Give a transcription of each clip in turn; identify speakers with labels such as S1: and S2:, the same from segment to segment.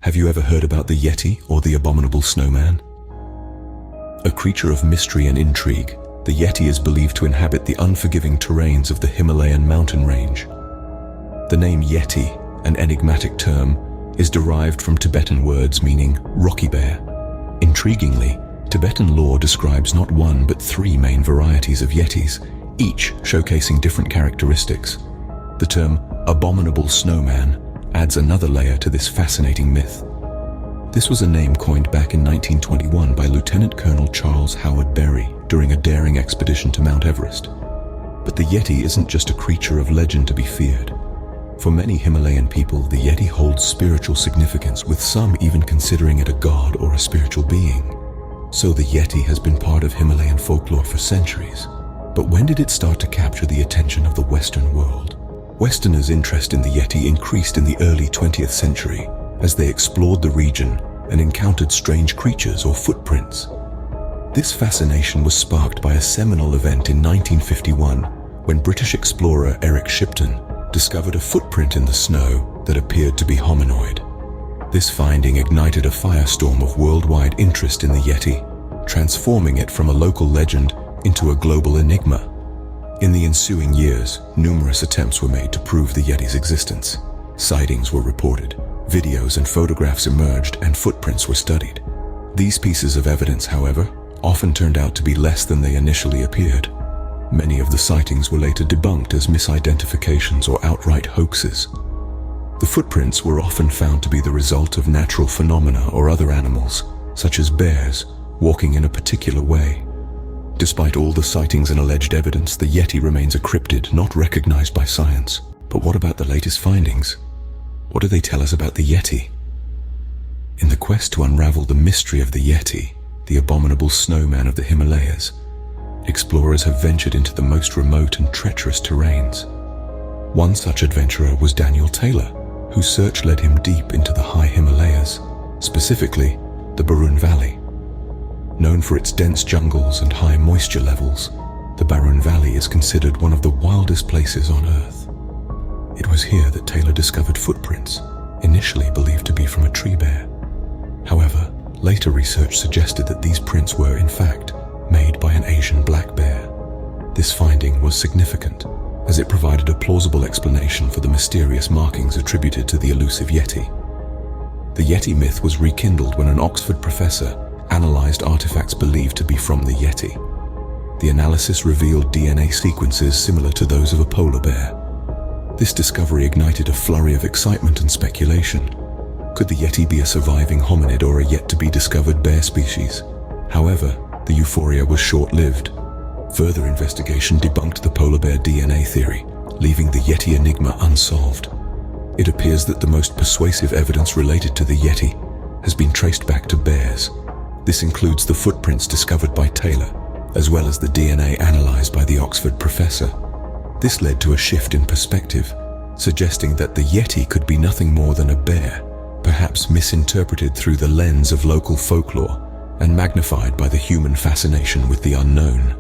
S1: Have you ever heard about the Yeti or the Abominable Snowman? A creature of mystery and intrigue, the Yeti is believed to inhabit the unforgiving terrains of the Himalayan mountain range. The name Yeti, an enigmatic term, is derived from Tibetan words meaning rocky bear. Intriguingly, Tibetan lore describes not one but three main varieties of Yetis, each showcasing different characteristics. The term Abominable Snowman adds another layer to this fascinating myth. This was a name coined back in 1921 by Lieutenant Colonel Charles Howard Berry during a daring expedition to Mount Everest. But the Yeti isn't just a creature of legend to be feared. For many Himalayan people, the Yeti holds spiritual significance, with some even considering it a god or a spiritual being. So the Yeti has been part of Himalayan folklore for centuries. But when did it start to capture the attention of the Western world? Westerners' interest in the Yeti increased in the early 20th century as they explored the region and encountered strange creatures or footprints. This fascination was sparked by a seminal event in 1951 when British explorer Eric Shipton discovered a footprint in the snow that appeared to be hominoid. This finding ignited a firestorm of worldwide interest in the Yeti, transforming it from a local legend into a global enigma. In the ensuing years, numerous attempts were made to prove the Yeti's existence. Sightings were reported, videos and photographs emerged, and footprints were studied. These pieces of evidence, however, often turned out to be less than they initially appeared. Many of the sightings were later debunked as misidentifications or outright hoaxes. The footprints were often found to be the result of natural phenomena or other animals, such as bears, walking in a particular way. Despite all the sightings and alleged evidence, the Yeti remains a cryptid not recognized by science. But what about the latest findings? What do they tell us about the Yeti? In the quest to unravel the mystery of the Yeti, the abominable snowman of the Himalayas, explorers have ventured into the most remote and treacherous terrains. One such adventurer was Daniel Taylor, whose search led him deep into the high Himalayas, specifically the Barun Valley. Known for its dense jungles and high moisture levels, the Barun Valley is considered one of the wildest places on Earth. It was here that Taylor discovered footprints, initially believed to be from a tree bear. However, later research suggested that these prints were, in fact, made by an Asian black bear. This finding was significant, as it provided a plausible explanation for the mysterious markings attributed to the elusive Yeti. The Yeti myth was rekindled when an Oxford professor analyzed artifacts believed to be from the Yeti. The analysis revealed DNA sequences similar to those of a polar bear. This discovery ignited a flurry of excitement and speculation. Could the Yeti be a surviving hominid or a yet-to-be-discovered bear species? However, the euphoria was short-lived. Further investigation debunked the polar bear DNA theory, leaving the Yeti enigma unsolved. It appears that the most persuasive evidence related to the Yeti has been traced back to bears. This includes the footprints discovered by Taylor, as well as the DNA analyzed by the Oxford professor. This led to a shift in perspective, suggesting that the Yeti could be nothing more than a bear, perhaps misinterpreted through the lens of local folklore and magnified by the human fascination with the unknown.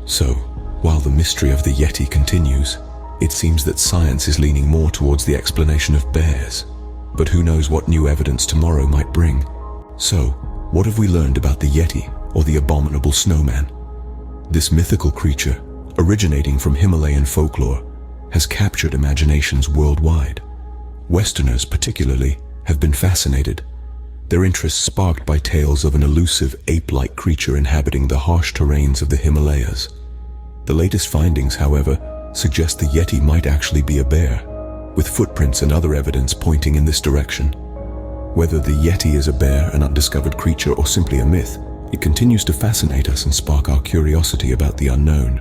S1: So, while the mystery of the Yeti continues, it seems that science is leaning more towards the explanation of bears. But who knows what new evidence tomorrow might bring? So, what have we learned about the Yeti or the abominable snowman? This mythical creature, originating from Himalayan folklore, has captured imaginations worldwide. Westerners, particularly, have been fascinated, their interest sparked by tales of an elusive ape-like creature inhabiting the harsh terrains of the Himalayas. The latest findings, however, suggest the Yeti might actually be a bear, with footprints and other evidence pointing in this direction. Whether the Yeti is a bear, an undiscovered creature, or simply a myth, it continues to fascinate us and spark our curiosity about the unknown.